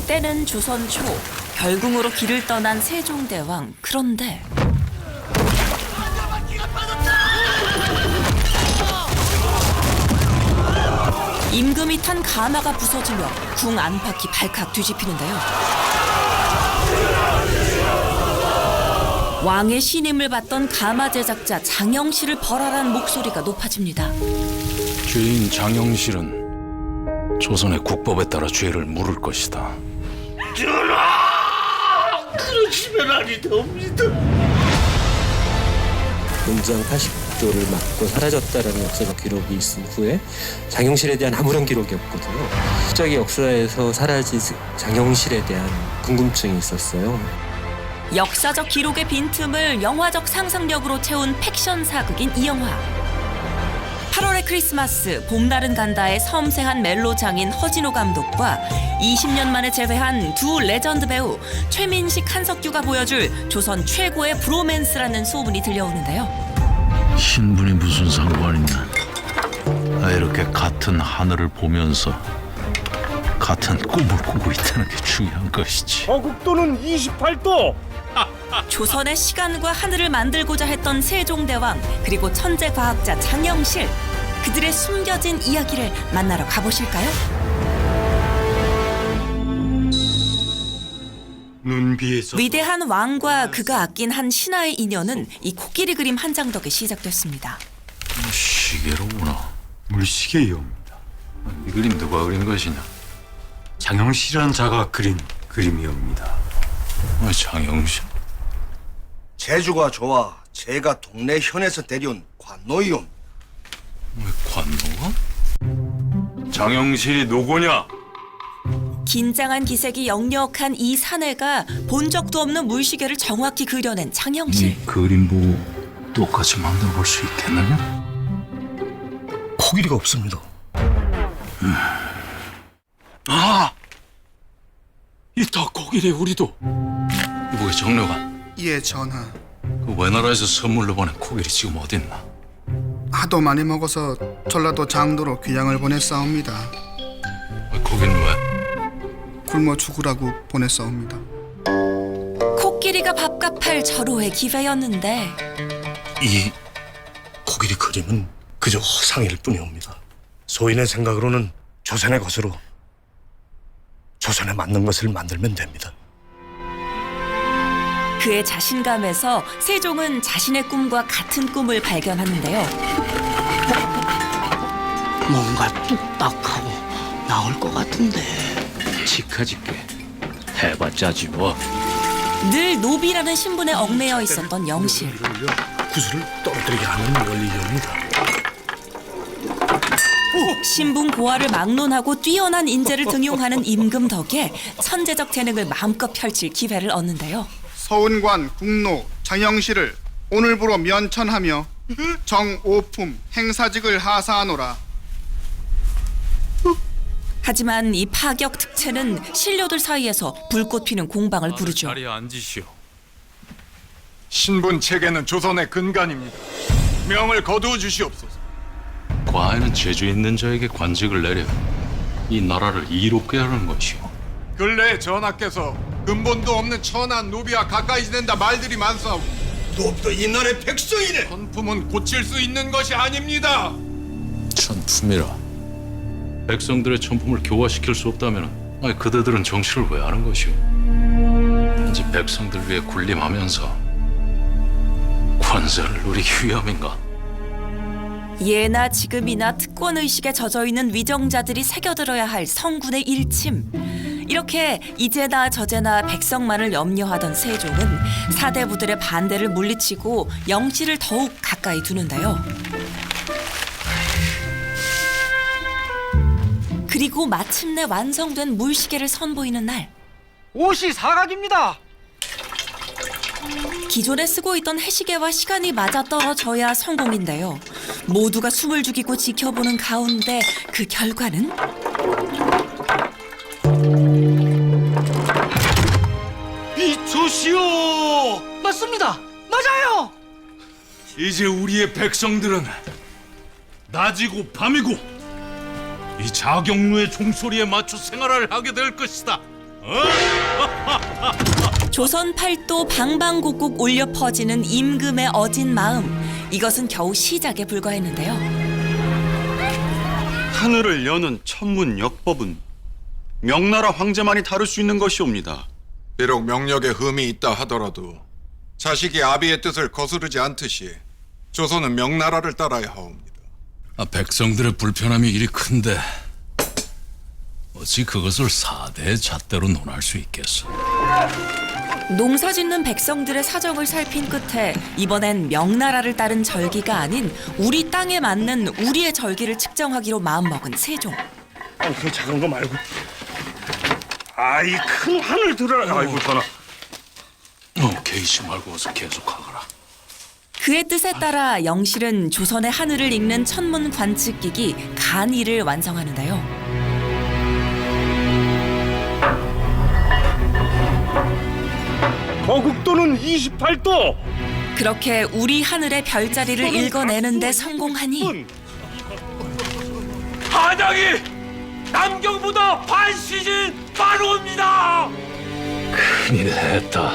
때는 조선 초 결궁으로 길을 떠난 세종대왕. 그런데 임금이 탄 가마가 부서지며 궁 안팎이 발칵 뒤집히는데요. 왕의 신임을 받던 가마 제작자 장영실을 벌하라는 목소리가 높아집니다. 죄인 장영실은 조선의 국법에 따라 죄를 물을 것이다. 전하! 그러시면 아니 됩니다. 문장 80조를 맞고 사라졌다라는 역사적 기록이 있은 후에 장영실에 대한 아무런 기록이 없거든요. 갑자기 역사에서 사라진 장영실에 대한 궁금증이 있었어요. 역사적 기록의 빈틈을 영화적 상상력으로 채운 팩션 사극인 이 영화. 8월의 크리스마스, 봄날은 간다의 섬세한 멜로 장인 허진호 감독과 20년 만에 재회한 두 레전드 배우 최민식, 한석규가 보여줄 조선 최고의 브로맨스라는 소문이 들려오는데요. 신분이 무슨 상관이냐. 이렇게 같은 하늘을 보면서 같은 꿈을 꾸고 있다는 게 중요한 것이지. 서국도는 28도. 조선의 시간과 하늘을 만들고자 했던 세종대왕, 그리고 천재 과학자 장영실. 그들의 숨겨진 이야기를 만나러 가보실까요? 눈비에서 위대한 왕과 그가 아낀 한 신하의 인연은 이 코끼리 그림 한 장 덕에 시작됐습니다. 시계로구나. 물시계이옵니다. 이 그림 누가 그린 것이냐? 장영실이라는 자가 그린 그림이옵니다. 장영실? 재주가 좋아 제가 동네 현에서 데려온 관노이옵니다. 관노가? 장영실이 누구냐? 긴장한 기색이 역력한 이 사내가 본 적도 없는 물시계를 정확히 그려낸 장영실. 이 그림 보고 똑같이 만들어 볼 수 있겠느냐? 코끼리가 없습니다. 이따 거기래 우리도. 뭐야 정려관? 예, 전하. 그 외나라에서 선물로 보낸 코끼리 지금 어딨나? 하도 많이 먹어서 전라도 장도로 귀양을 보냈사옵니다. 거긴 왜? 굶어 죽으라고 보냈사옵니다. 코끼리가 밥값할 절호의 기회였는데 이 코끼리 그림은 그저 허상일 뿐이옵니다. 소인의 생각으로는 조선의 것으로 조선에 맞는 것을 만들면 됩니다. 그의 자신감에서 세종은 자신의 꿈과 같은 꿈을 발견하는데요. 뭔가 뚝딱하고 나올 것 같은데. 치카짓게 해봤자지 뭐. 늘 노비라는 신분에 얽매여 있었던 영실. 구슬을 떨어뜨리게 하는 원리입니다. 신분 고하를 막론하고 뛰어난 인재를 등용하는 임금 덕에 천재적 재능을 마음껏 펼칠 기회를 얻는데요. 서운관 국노 장영실을 오늘부로 면천하며 정오품 행사직을 하사하노라. 하지만 이 파격 특채는 신료들 사이에서 불꽃 피는 공방을 부르죠. 자리에 앉으시오. 신분 체계는 조선의 근간입니다. 명을 거두어 주시옵소서. 과인은 재주 있는 자에게 관직을 내려 이 나라를 이롭게 하는 것이오. 근래에 전하께서 근본도 없는 천한 노비와 가까이 지낸다 말들이 많사오고 노비도 이 나라의 백성이네. 천품은 고칠 수 있는 것이 아닙니다. 천품이라. 백성들의 천품을 교화시킬 수 없다면 그대들은 정치를 왜 하는 것이오? 단지 백성들 위해 군림하면서 권세를 누리기 위함인가? 예나 지금이나 특권의식에 젖어있는 위정자들이 새겨들어야 할 성군의 일침. 이렇게 이제나 저제나 백성만을 염려하던 세종은 사대부들의 반대를 물리치고 영실을 더욱 가까이 두는데요. 그리고 마침내 완성된 물시계를 선보이는 날. 옷이 사각입니다. 기존에 쓰고 있던 해시계와 시간이 맞아떨어져야 성공인데요. 모두가 숨을 죽이고 지켜보는 가운데 그 결과는? 비추시오. 맞습니다. 맞아요. 이제 우리의 백성들은 낮이고 밤이고 이 자경루의 종소리에 맞춰 생활을 하게 될 것이다. 조선 팔도 방방곡곡 울려 퍼지는 임금의 어진 마음. 이것은 겨우 시작에 불과했는데요. 하늘을 여는 천문 역법은 명나라 황제만이 다룰 수 있는 것이옵니다. 비록 명력에 흠이 있다 하더라도 자식이 아비의 뜻을 거스르지 않듯이 조선은 명나라를 따라야 하옵니다. 백성들의 불편함이 이리 큰데 어찌 그것을 사대의 잣대로 논할 수 있겠어? 농사 짓는 백성들의 사정을 살핀 끝에 이번엔 명나라를 따른 절기가 아닌 우리 땅에 맞는 우리의 절기를 측정하기로 마음먹은 세종. 그 작은 거 말고 이 큰 하늘 들어라. 아이고 가나. 개의치 말고 어서 계속하거라. 그의 뜻에 따라 영실은 조선의 하늘을 읽는 천문 관측기기 간이를 완성하는데요. 거국도는 28도. 그렇게 우리 하늘의 별자리를 읽어내는 데 성공하니 한양이 남경보다 반 시즌 빠르옵니다. 큰일 했다.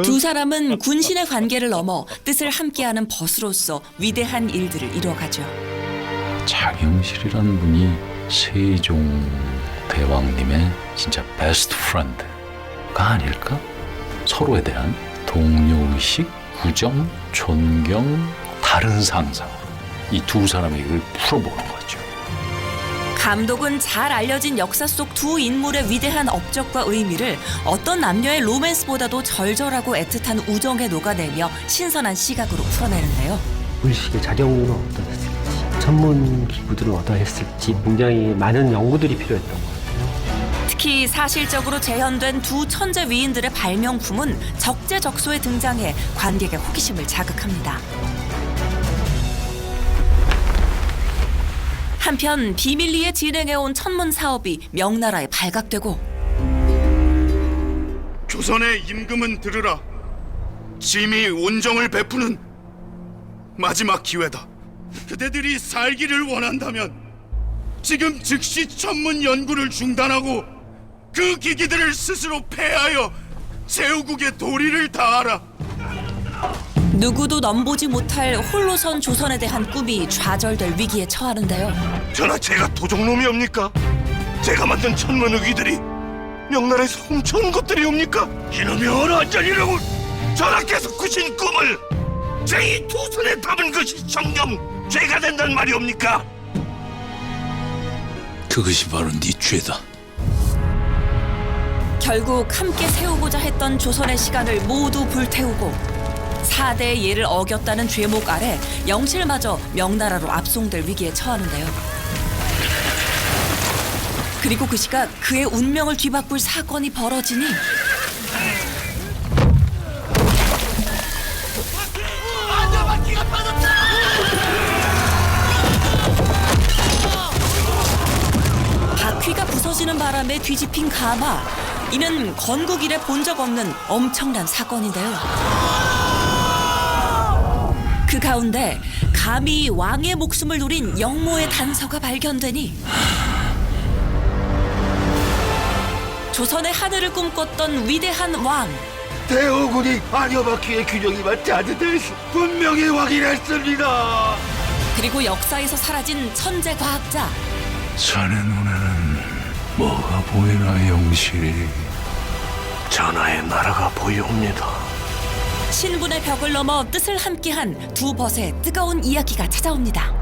두 사람은 군신의 관계를 넘어 뜻을 함께하는 벗으로서 위대한 일들을 이뤄가죠. 장영실이라는 분이 세종 대왕님의 진짜 베스트 프렌드가 아닐까? 서로에 대한 동료의식, 구정, 존경, 다른 상상으로 이 두 사람의 일을 풀어보는 거죠. 감독은 잘 알려진 역사 속 두 인물의 위대한 업적과 의미를 어떤 남녀의 로맨스보다도 절절하고 애틋한 우정에 녹아내며 신선한 시각으로 풀어내는데요. 물식의 자정은 어떠했을지, 천문 기구들은 어떠했을지 굉장히 많은 연구들이 필요했던 것 같아요. 특히 사실적으로 재현된 두 천재 위인들의 발명품은 적재적소에 등장해 관객의 호기심을 자극합니다. 한편 비밀리에 진행해온 천문 사업이 명나라에 발각되고 조선의 임금은 들으라. 짐이 온정을 베푸는 마지막 기회다. 그대들이 살기를 원한다면 지금 즉시 천문 연구를 중단하고 그 기기들을 스스로 폐하여 제후국의 도리를 다하라. 누구도 넘보지 못할 홀로 선 조선에 대한 꿈이 좌절될 위기에 처하는데요. 전하, 제가 도적놈이옵니까? 제가 만든 천문의기들이 명나라에서 훔쳐온 것들이옵니까? 이놈이 어느 한전이라고 전하께서 꾸신 꿈을 제2 두 손에 담은 것이 정녕 죄가 된단 말이옵니까? 그것이 바로 네 죄다. 결국 함께 세우고자 했던 조선의 시간을 모두 불태우고 4대의 예를 어겼다는 죄목 아래 영실마저 명나라로 압송될 위기에 처하는데요. 그리고 그 시각 그의 운명을 뒤바꿀 사건이 벌어지니 바퀴가 부서지는 바람에 뒤집힌 가마. 이는 건국 이래 본 적 없는 엄청난 사건인데요. 그 가운데 감히 왕의 목숨을 노린 영모의 단서가 발견되니 조선의 하늘을 꿈꿨던 위대한 왕. 대호군이 아녀바퀴의 균형이 맞지 않는 데서 분명히 확인했습니다. 그리고 역사에서 사라진 천재 과학자. 자네 눈에는 뭐가 보이나 영실이? 전하의 나라가 보이옵니다. 신분의 벽을 넘어 뜻을 함께한 두 벗의 뜨거운 이야기가 찾아옵니다.